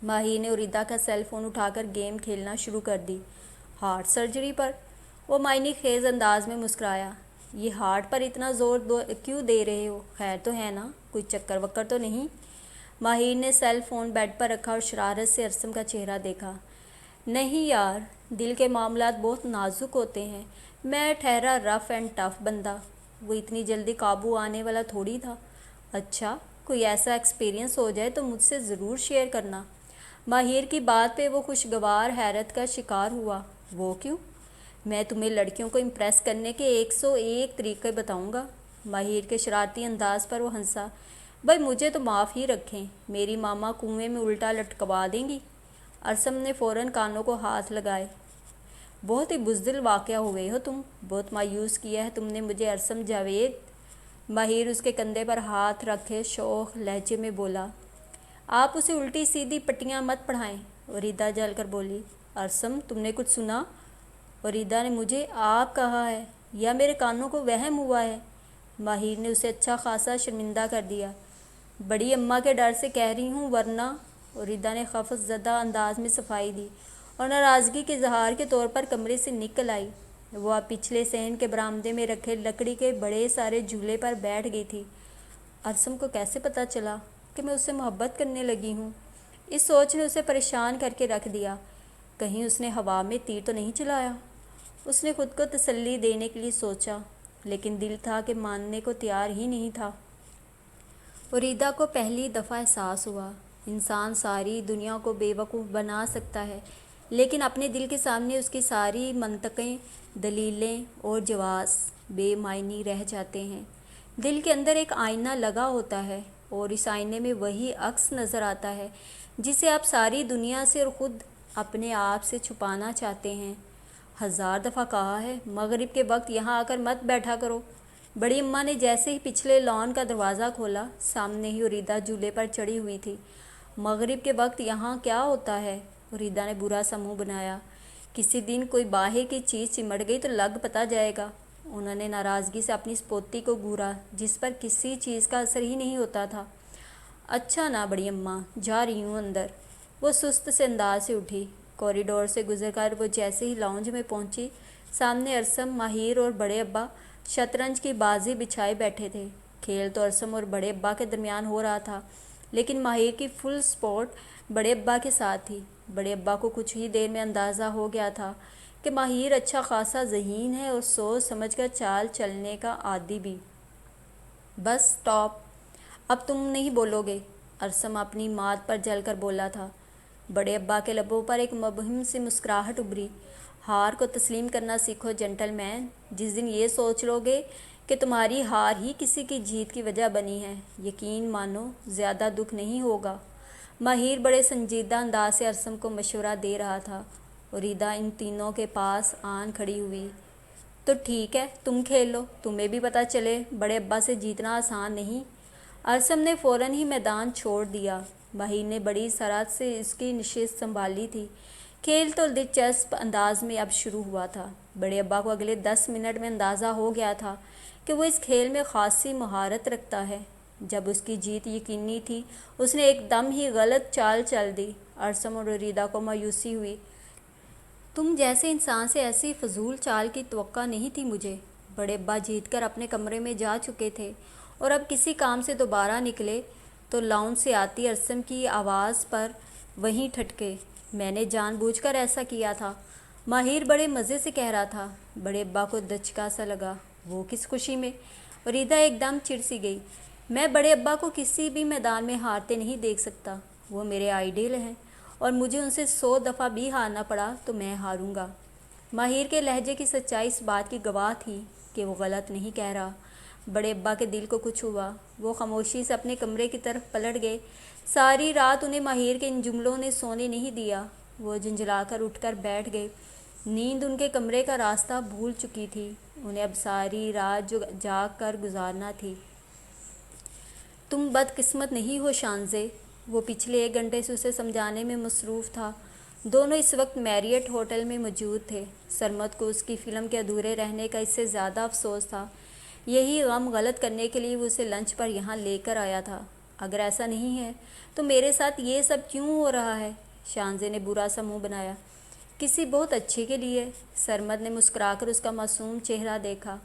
ماہر نے اریدہ کا سیل فون اٹھا کر گیم کھیلنا شروع کر دی۔ ہارٹ سرجری پر؟ وہ معنی خیز انداز میں مسکرایا۔ یہ ہارٹ پر اتنا زور کیوں دے رہے ہو؟ خیر تو ہے نا، کوئی چکر وکر تو نہیں؟ ماہر نے سیل فون بیڈ پر رکھا اور شرارت سے ارسم کا چہرہ دیکھا۔ نہیں یار، دل کے معاملات بہت نازک ہوتے ہیں، میں ٹھہرا رف اینڈ ٹف بندہ، وہ اتنی جلدی قابو آنے والا تھوڑی تھا۔ اچھا، کوئی ایسا ایکسپیرئنس ہو جائے تو مجھ سے ضرور شیئر کرنا۔ ماہر کی بات پہ وہ خوشگوار حیرت کا شکار ہوا۔ وہ کیوں؟ میں تمہیں لڑکیوں کو امپریس کرنے کے 101 طریقے بتاؤں گا۔ ماہر کے شرارتی انداز پر وہ ہنسا۔ بھائی مجھے تو معاف ہی رکھیں، میری ماما کنویں میں الٹا لٹکوا دیں گی۔ ارسم نے فوراً کانوں کو ہاتھ لگائے۔ بہت ہی بزدل واقعہ ہوئے ہو تم، بہت مایوس کیا ہے تم نے مجھے ارسم جاوید۔ ماہر اس کے کندھے پر ہاتھ رکھے شوخ لہجے میں بولا۔ آپ اسے الٹی سیدھی پٹیاں مت پڑھائیں، اریدہ جل کر بولی۔ ارسم، تم نے کچھ سنا؟ اریدہ نے مجھے آپ کہا ہے، یا میرے کانوں کو وہم ہوا ہے؟ ماہر نے اسے اچھا خاصا شرمندہ کر دیا۔ بڑی اماں کے ڈر سے کہہ رہی ہوں، ورنہ؟ اریدہ نے خفت زدہ انداز میں صفائی دی اور ناراضگی کے اظہار کے طور پر کمرے سے نکل آئی۔ وہ اب پچھلے صحن کے برآمدے میں رکھے لکڑی کے بڑے سارے جھولے پر بیٹھ گئی تھی۔ ارسم کو کیسے پتہ چلا کہ میں اس سے محبت کرنے لگی ہوں؟ اس سوچ نے اسے پریشان کر کے رکھ دیا۔ کہیں اس نے ہوا میں تیر تو نہیں چلایا؟ اس نے خود کو تسلی دینے کے لیے سوچا، لیکن دل تھا کہ ماننے کو تیار ہی نہیں تھا۔ اریدہ کو پہلی دفعہ احساس ہوا، انسان ساری دنیا کو بے وقوف بنا سکتا ہے، لیکن اپنے دل کے سامنے اس کی ساری منطقیں، دلیلیں اور جواز بے معنی رہ جاتے ہیں۔ دل کے اندر ایک آئینہ لگا ہوتا ہے اور اس آئینے میں وہی عکس نظر آتا ہے جسے آپ ساری دنیا سے اور خود اپنے آپ سے چھپانا چاہتے ہیں۔ 1000 دفعہ کہا ہے، مغرب کے وقت یہاں آ کر مت بیٹھا کرو۔ بڑی اماں نے جیسے ہی پچھلے لان کا دروازہ کھولا، سامنے ہی اریدہ جھولے پر چڑھی ہوئی تھی۔ مغرب کے وقت یہاں کیا ہوتا ہے؟ اریدہ نے برا سا منہ بنایا۔ کسی دن کوئی باہر کی چیز چمٹ گئی تو لگ پتہ جائے گا۔ انہوں نے ناراضگی سے اپنی سپوتی کو گھورا جس پر کسی چیز کا اثر ہی نہیں ہوتا تھا۔ اچھا نا بڑی اماں، جا رہی ہوں اندر۔ وہ سست سے انداز سے اٹھی۔ کوریڈور سے گزر کر وہ جیسے ہی لاؤنج میں پہنچی، سامنے ارسم، ماہر اور بڑے ابا شطرنج کی بازی بچھائے بیٹھے تھے۔ کھیل تو ارسم اور بڑے ابا کے درمیان ہو رہا تھا، لیکن ماہر کی فل سپورٹ بڑے ابا کے ساتھ تھی۔ بڑے ابا کو کچھ ہی دیر میں اندازہ ہو گیا تھا کہ ماہر اچھا خاصا ذہین ہے اور سوچ سمجھ کر چال چلنے کا عادی بھی۔ بس اسٹاپ، اب تم نہیں بولو گے، ارسم اپنی مات پر جل کر بولا تھا۔ بڑے ابا کے لبوں پر ایک مبہم سی مسکراہٹ ابھری۔ ہار کو تسلیم کرنا سیکھو جنٹل مین، جس دن یہ سوچ لو گے کہ تمہاری ہار ہی کسی کی جیت کی وجہ بنی ہے، یقین مانو زیادہ دکھ نہیں ہوگا۔ ماہر بڑے سنجیدہ انداز سے ارسم کو مشورہ دے رہا تھا۔ اریدہ ان تینوں کے پاس آن کھڑی ہوئی۔ تو ٹھیک ہے، تم کھیل لو، تمہیں بھی پتہ چلے بڑے ابا سے جیتنا آسان نہیں۔ ارسم نے فوراً ہی میدان چھوڑ دیا۔ ماہر نے بڑی سرعت سے اس کی نشست سنبھالی تھی۔ کھیل تو دلچسپ انداز میں اب شروع ہوا تھا۔ بڑے ابا کو اگلے 10 منٹ میں اندازہ ہو گیا تھا کہ وہ اس کھیل میں خاصی مہارت رکھتا ہے۔ جب اس کی جیت یقینی تھی اس نے ایک دم ہی غلط چال چل دی۔ ارسم اور ریدا کو مایوسی ہوئی۔ تم جیسے انسان سے ایسی فضول چال کی توقع نہیں تھی مجھے۔ بڑے ابا جیت کر اپنے کمرے میں جا چکے تھے اور اب کسی کام سے دوبارہ نکلے تو لاؤنج سے آتی ارسم کی آواز پر وہیں ٹھٹکے۔ میں نے جان بوجھ کر ایسا کیا تھا، ماہر بڑے مزے سے کہہ رہا تھا۔ بڑے ابا کو دھچکا سا لگا۔ وہ کس خوشی میں؟ ریدا ایک دم چڑ سی گئی۔ میں بڑے ابا کو کسی بھی میدان میں ہارتے نہیں دیکھ سکتا۔ وہ میرے آئیڈیل ہیں اور مجھے ان سے 100 دفعہ بھی ہارنا پڑا تو میں ہاروں گا۔ ماہر کے لہجے کی سچائی اس بات کی گواہ تھی کہ وہ غلط نہیں کہہ رہا۔ بڑے ابا کے دل کو کچھ ہوا۔ وہ خاموشی سے اپنے کمرے کی طرف پلٹ گئے۔ ساری رات انہیں ماہر کے ان جملوں نے سونے نہیں دیا۔ وہ جھنجھلا کر اٹھ کر بیٹھ گئے۔ نیند ان کے کمرے کا راستہ بھول چکی تھی۔ انہیں اب ساری رات جاگ کر گزارنا تھی۔ تم بدقسمت نہیں ہو شانزے، وہ پچھلے 1 گھنٹے سے اسے سمجھانے میں مصروف تھا۔ دونوں اس وقت میریٹ ہوٹل میں موجود تھے۔ سرمد کو اس کی فلم کے ادھورے رہنے کا اس سے زیادہ افسوس تھا۔ یہی غم غلط کرنے کے لیے وہ اسے لنچ پر یہاں لے کر آیا تھا۔ اگر ایسا نہیں ہے تو میرے ساتھ یہ سب کیوں ہو رہا ہے؟ شانزے نے برا سا منہ بنایا۔ کسی بہت اچھے کے لیے۔ سرمد نے مسکرا کر اس کا معصوم چہرہ دیکھا۔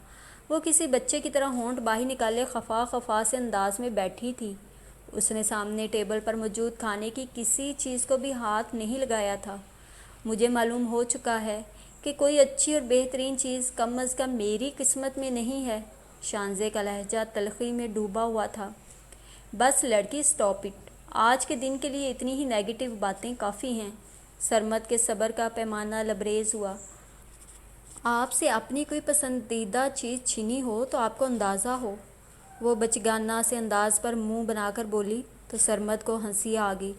وہ کسی بچے کی طرح ہونٹ باہر نکالے خفا خفا سے انداز میں بیٹھی تھی۔ اس نے سامنے ٹیبل پر موجود کھانے کی کسی چیز کو بھی ہاتھ نہیں لگایا تھا۔ مجھے معلوم ہو چکا ہے کہ کوئی اچھی اور بہترین چیز کم از کم میری قسمت میں نہیں ہے۔ شانزے کا لہجہ تلخی میں ڈوبا ہوا تھا۔ بس لڑکی اسٹاپ اٹ۔ آج کے دن کے لیے اتنی ہی نیگیٹو باتیں کافی ہیں۔ سرمد کے صبر کا پیمانہ لبریز ہوا۔ آپ سے اپنی کوئی پسندیدہ چیز چھینی ہو تو آپ کو اندازہ ہو۔ وہ بچگانہ سے انداز پر منہ بنا کر بولی تو سرمد کو ہنسی آ گئی۔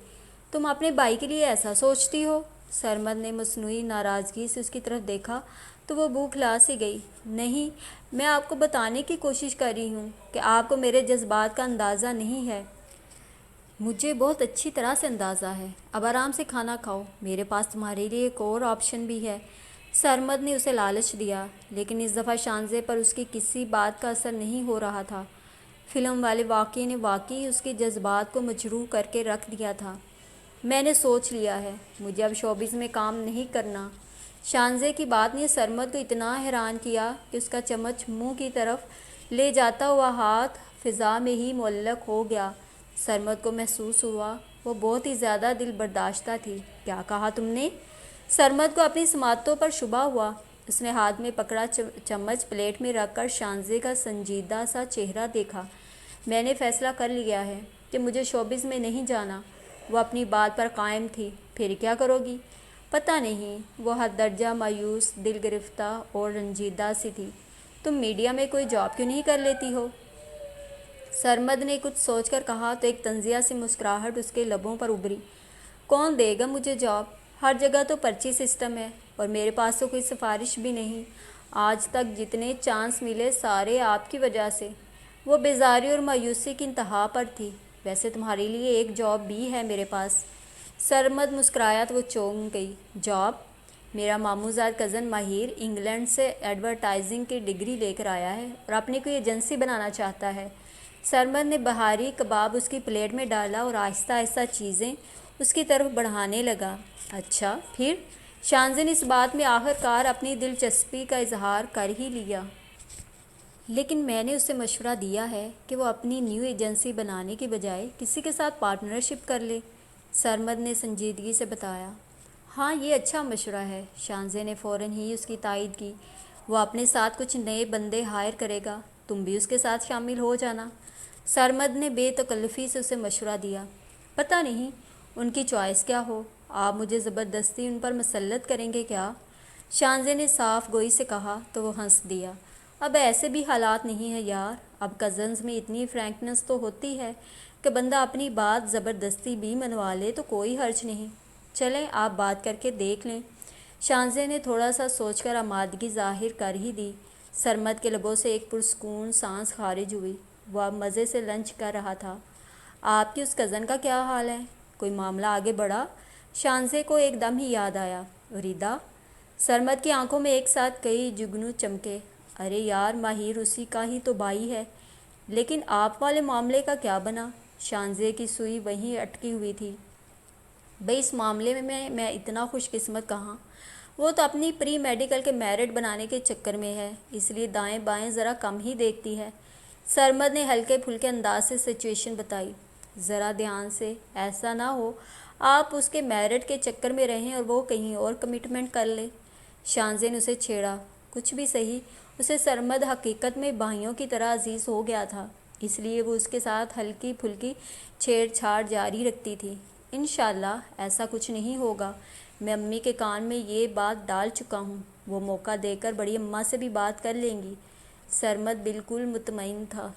تم اپنے بھائی کے لیے ایسا سوچتی ہو؟ سرمد نے مصنوعی ناراضگی سے اس کی طرف دیکھا تو وہ بوکھلا سی گئی۔ نہیں، میں آپ کو بتانے کی کوشش کر رہی ہوں کہ آپ کو میرے جذبات کا اندازہ نہیں ہے۔ مجھے بہت اچھی طرح سے اندازہ ہے۔ اب آرام سے کھانا کھاؤ، میرے پاس تمہارے لیے ایک اور آپشن بھی ہے۔ سرمد نے اسے لالچ دیا، لیکن اس دفعہ شانزے پر اس کی کسی بات کا اثر نہیں ہو رہا تھا۔ فلم والے واقعے نے واقعی اس کے جذبات کو مجروح کر کے رکھ دیا تھا۔ میں نے سوچ لیا ہے، مجھے اب شوبز میں کام نہیں کرنا۔ شانزے کی بات نے سرمد کو اتنا حیران کیا کہ اس کا چمچ منہ کی طرف لے جاتا ہوا ہاتھ فضا میں ہی معلق ہو گیا۔ سرمد کو محسوس ہوا وہ بہت ہی زیادہ دل برداشتہ تھی۔ کیا کہا تم نے؟ سرمد کو اپنی سماعتوں پر شبہ ہوا۔ اس نے ہاتھ میں پکڑا چمچ پلیٹ میں رکھ کر شانزے کا سنجیدہ سا چہرہ دیکھا۔ میں نے فیصلہ کر لیا ہے کہ مجھے شوبز میں نہیں جانا۔ وہ اپنی بات پر قائم تھی۔ پھر کیا کرو گی؟ پتہ نہیں۔ وہ حد درجہ مایوس، دل گرفتہ اور رنجیدہ سی تھی۔ تم میڈیا میں کوئی جاب کیوں نہیں کر لیتی ہو؟ سرمد نے کچھ سوچ کر کہا تو ایک طنزیہ سی مسکراہٹ اس کے لبوں پر ابھری۔ کون دے گا مجھے جاب؟ ہر جگہ تو پرچی سسٹم ہے اور میرے پاس تو کوئی سفارش بھی نہیں۔ آج تک جتنے چانس ملے سارے آپ کی وجہ سے۔ وہ بیزاری اور مایوسی کی انتہا پر تھی۔ ویسے تمہارے لیے ایک جاب بھی ہے میرے پاس۔ سرمد مسکرایا تو وہ چونک گئی۔ جاب؟ میرا ماموزاد کزن ماہر انگلینڈ سے ایڈورٹائزنگ کی ڈگری لے کر آیا ہے اور اپنی کوئی ایجنسی بنانا چاہتا ہے۔ سرمد نے بہاری کباب اس کی پلیٹ میں ڈالا اور آہستہ آہستہ چیزیں اس کی طرف بڑھانے لگا۔ اچھا پھر؟ شانزے نے اس بات میں آخر کار اپنی دلچسپی کا اظہار کر ہی لیا۔ لیکن میں نے اسے مشورہ دیا ہے کہ وہ اپنی نیو ایجنسی بنانے کی بجائے کسی کے ساتھ پارٹنرشپ کر لے۔ سرمد نے سنجیدگی سے بتایا۔ ہاں یہ اچھا مشورہ ہے۔ شانزے نے فوراً ہی اس کی تائید کی۔ وہ اپنے ساتھ کچھ نئے بندے ہائر کرے گا، تم بھی اس کے ساتھ شامل ہو جانا۔ سرمد نے بے تکلفی سے اسے مشورہ دیا۔ پتہ نہیں ان کی چوائس کیا ہو، آپ مجھے زبردستی ان پر مسلط کریں گے کیا؟ شانزے نے صاف گوئی سے کہا تو وہ ہنس دیا۔ اب ایسے بھی حالات نہیں ہیں یار، اب کزنز میں اتنی فرینکنس تو ہوتی ہے کہ بندہ اپنی بات زبردستی بھی منوا لے تو کوئی حرج نہیں۔ چلیں آپ بات کر کے دیکھ لیں۔ شانزے نے تھوڑا سا سوچ کر آمادگی ظاہر کر ہی دی۔ سرمد کے لبوں سے ایک پرسکون سانس خارج ہوئی۔ وہ اب مزے سے لنچ کر رہا تھا۔ آپ کی اس کزن کا کیا حال ہے؟ کوئی معاملہ آگے بڑھا؟ شانزے کو ایک دم ہی یاد آیا۔ ریدا؟ سرمد کی آنکھوں میں ایک ساتھ کئی جگنو چمکے۔ ارے یار ماہر اسی کا ہی تو بھائی ہے۔ لیکن آپ والے معاملے کا کیا بنا؟ شانزے کی سوئی وہیں اٹکی ہوئی تھی۔ بھئی اس معاملے میں اتنا خوش قسمت کہاں؟ وہ تو اپنی پری میڈیکل کے میرٹ بنانے کے چکر میں ہے، اس لیے دائیں بائیں ذرا کم ہی دیکھتی ہے۔ سرمد نے ہلکے پھلکے انداز سے سچویشن بتائی۔ ذرا دھیان سے، ایسا نہ ہو آپ اس کے میرٹ کے چکر میں رہیں اور وہ کہیں اور کمٹمنٹ کر لے۔ شانزے نے اسے چھیڑا۔ کچھ بھی صحیح، اسے سرمد حقیقت میں بھائیوں کی طرح عزیز ہو گیا تھا، اس لیے وہ اس کے ساتھ ہلکی پھلکی چھیڑ چھاڑ جاری رکھتی تھی۔ انشاءاللہ ایسا کچھ نہیں ہوگا، میں امی کے کان میں یہ بات ڈال چکا ہوں، وہ موقع دے کر بڑی اماں سے بھی بات کر لیں گی۔ سرمد بالکل مطمئن تھا۔